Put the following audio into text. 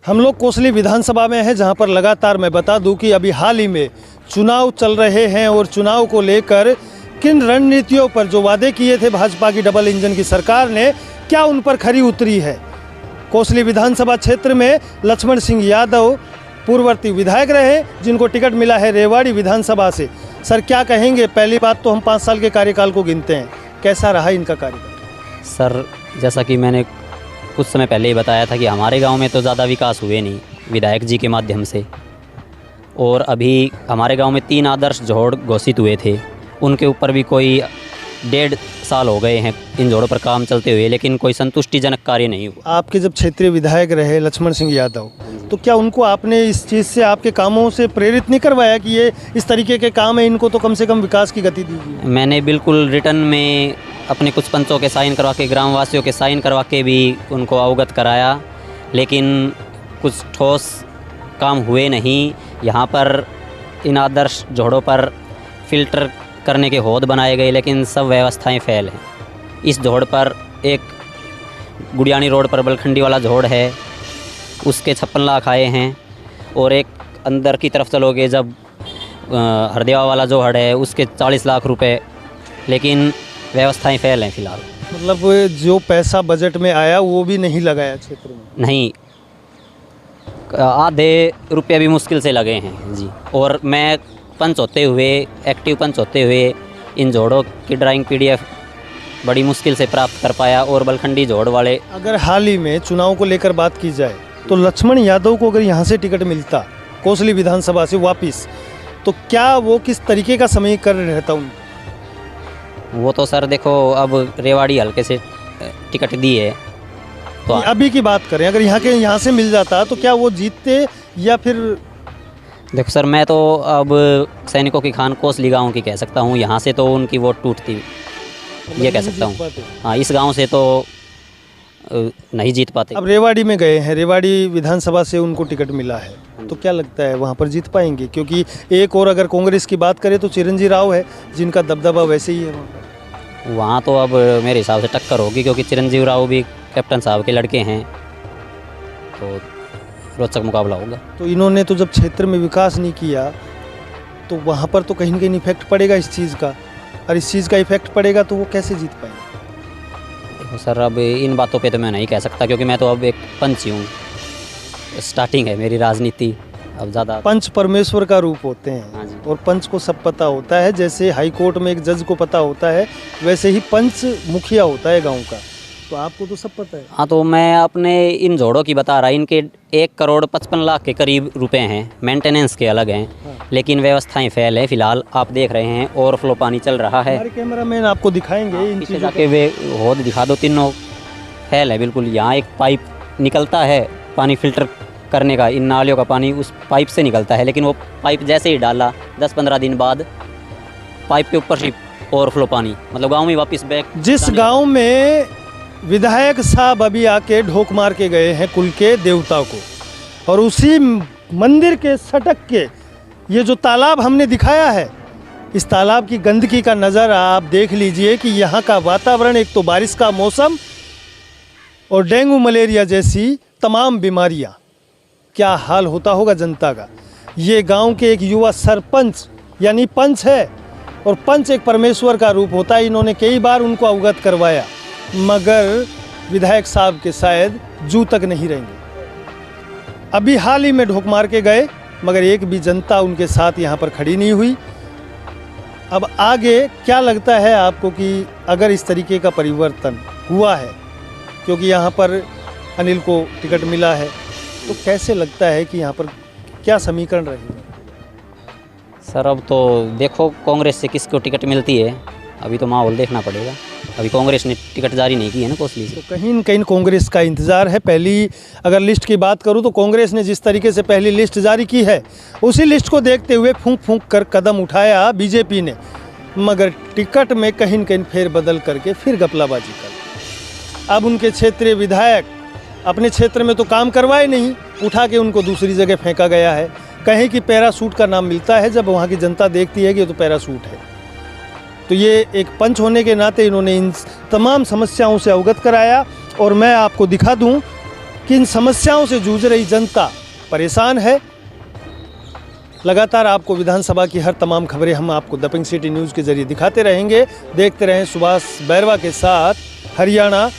हम लोग कोसली विधानसभा में हैं, जहां पर लगातार मैं बता दूं कि अभी हाल ही में चुनाव चल रहे हैं और चुनाव को लेकर किन रणनीतियों पर जो वादे किए थे भाजपा की डबल इंजन की सरकार ने, क्या उन पर खरी उतरी है। कोसली विधानसभा क्षेत्र में लक्ष्मण सिंह यादव पूर्ववर्ती विधायक रहे, जिनको टिकट मिला है रेवाड़ी विधानसभा से। सर, क्या कहेंगे? पहली बात तो हम 5 साल के कार्यकाल को गिनते हैं, कैसा रहा इनका कार्यकाल? सर, जैसा कि मैंने कुछ समय पहले ही बताया था कि हमारे गांव में तो ज़्यादा विकास हुए नहीं विधायक जी के माध्यम से, और अभी हमारे गांव में 3 आदर्श जोड़ घोषित हुए थे, उनके ऊपर भी कोई 1.5 साल हो गए हैं इन जोड़ों पर काम चलते हुए, लेकिन कोई संतुष्टिजनक कार्य नहीं हुआ। आपके जब क्षेत्रीय विधायक रहे लक्ष्मण सिंह यादव, तो क्या उनको आपने इस चीज़ से, आपके कामों से प्रेरित नहीं करवाया कि ये इस तरीके के काम है, इनको तो कम से कम विकास की गति दीजिए? मैंने बिल्कुल रिटर्न में अपने कुछ पंचों के साइन करवा के, ग्रामवासियों के साइन करवा के भी उनको अवगत कराया, लेकिन कुछ ठोस काम हुए नहीं। यहाँ पर इन आदर्श जोड़ों पर फिल्टर करने के हौद बनाए गए, लेकिन सब व्यवस्थाएं फेल हैं। इस जोड़ पर एक गुड़ियानी रोड पर बलखंडी वाला जोड़ है, उसके 56 लाख आए हैं, और एक अंदर की तरफ चलोगे जब हरदेवा वाला जोड़ है उसके 40 लाख रुपए, लेकिन व्यवस्थाएं फेल हैं फिलहाल। मतलब जो पैसा बजट में आया वो भी नहीं लगाया क्षेत्र में? नहीं, आधे रुपये भी मुश्किल से लगे हैं जी। और मैं पंच होते हुए, एक्टिव पंच होते हुए, इन जोड़ों की ड्राइंग PDF बड़ी मुश्किल से प्राप्त कर पाया। और बलखंडी जोड़ वाले, अगर हाल ही में चुनाव को लेकर बात की जाए तो लक्ष्मण यादव को अगर यहाँ से टिकट मिलता कोसली विधानसभा से वापस, तो क्या वो किस तरीके का समीकरण रहता उन? वो तो सर देखो, अब रेवाड़ी हल्के से टिकट दी है तो अभी की बात करें, अगर यहाँ से मिल जाता तो क्या वो जीतते, या फिर? देखो सर, मैं तो अब सैनिकों की खान कोसली गाँव की कह सकता हूँ, यहाँ से तो उनकी वोट टूटती, ये कह सकता हूँ। हाँ, इस गांव से तो नहीं जीत पाते। अब रेवाड़ी में गए हैं, रेवाड़ी विधानसभा से उनको टिकट मिला है, तो क्या लगता है वहाँ पर जीत पाएंगे? क्योंकि एक और अगर कांग्रेस की बात करें तो चिरंजीव राव है, जिनका दबदबा वैसे ही है वहाँ तो अब मेरे हिसाब से टक्कर होगी, क्योंकि चिरंजीव राव भी कैप्टन साहब के लड़के हैं, तो रोचक मुकाबला होगा। तो इन्होंने तो जब क्षेत्र में विकास नहीं किया, तो वहाँ पर तो कहीं न कहीं इफेक्ट पड़ेगा इस चीज़ का, और इस चीज़ का इफेक्ट पड़ेगा तो वो कैसे जीत पाएंगे? देखो सर, अब इन बातों पे तो मैं नहीं कह सकता, क्योंकि मैं तो अब एक पंच ही हूँ, स्टार्टिंग है मेरी राजनीति। अब ज़्यादा पंच परमेश्वर का रूप होते हैं। हाँ जी। और पंच को सब पता होता है, जैसे हाई कोर्ट में एक जज को पता होता है, वैसे ही पंच मुखिया होता है गाँव का, तो आपको तो सब पता है। हाँ, तो मैं अपने इन जोड़ों की बता रहा, इनके 1,55,00,000 के करीब रुपए हैं, मेंटेनेंस के अलग हैं। हाँ। लेकिन व्यवस्थाएं फेल है। फिलहाल आप देख रहे हैं ओवरफ्लो पानी चल रहा है। हमारे कैमरामैन आपको दिखाएंगे इन चीज़ों जाके वे होद दिखा दो, तीनों फेल है बिल्कुल। यहाँ एक पाइप निकलता है पानी फिल्टर करने का, इन नालियों का पानी उस पाइप से निकलता है, लेकिन वो पाइप जैसे ही डाला 10-15 दिन बाद पाइप के ऊपर से ओवरफ्लो पानी, मतलब गाँव में वापस बैक। जिस गाँव में विधायक साहब अभी आके ढोक मार के गए हैं कुल के देवता को, और उसी मंदिर के सटक के ये जो तालाब हमने दिखाया है, इस तालाब की गंदगी का नज़ारा आप देख लीजिए कि यहाँ का वातावरण, एक तो बारिश का मौसम और डेंगू मलेरिया जैसी तमाम बीमारियाँ, क्या हाल होता होगा जनता का। ये गांव के एक युवा सरपंच यानी पंच है, और पंच एक परमेश्वर का रूप होता है। इन्होंने कई बार उनको अवगत करवाया, मगर विधायक साहब के शायद जू तक नहीं रहेंगे। अभी हाल ही में ढोक मार के गए, मगर एक भी जनता उनके साथ यहाँ पर खड़ी नहीं हुई। अब आगे क्या लगता है आपको कि अगर इस तरीके का परिवर्तन हुआ है, क्योंकि यहाँ पर अनिल को टिकट मिला है, तो कैसे लगता है कि यहाँ पर क्या समीकरण रहेगा? सर, अब तो देखो कांग्रेस से किसको टिकट मिलती है, अभी तो माहौल देखना पड़ेगा। अभी कांग्रेस ने टिकट जारी नहीं की है ना कोसली से, तो कहीं न कहीं कांग्रेस का इंतज़ार है। पहली अगर लिस्ट की बात करूं तो कांग्रेस ने जिस तरीके से पहली लिस्ट जारी की है, उसी लिस्ट को देखते हुए फूंक फूंक कर कदम उठाया बीजेपी ने, मगर टिकट में कहीं न कहीं फेरबदल करके फिर गपलाबाजी कर। अब उनके क्षेत्रीय विधायक अपने क्षेत्र में तो काम करवाए नहीं, उठा के उनको दूसरी जगह फेंका गया है। कहीं कि पैरासूट का नाम मिलता है, जब वहाँ की जनता देखती है कि ये तो पैरासूट है। तो ये एक पंच होने के नाते इन्होंने इन तमाम समस्याओं से अवगत कराया। और मैं आपको दिखा दूं कि इन समस्याओं से जूझ रही जनता परेशान है। लगातार आपको विधानसभा की हर तमाम खबरें हम आपको द पिंक सिटी न्यूज़ के जरिए दिखाते रहेंगे। देखते रहें सुभाष बैरवा के साथ हरियाणा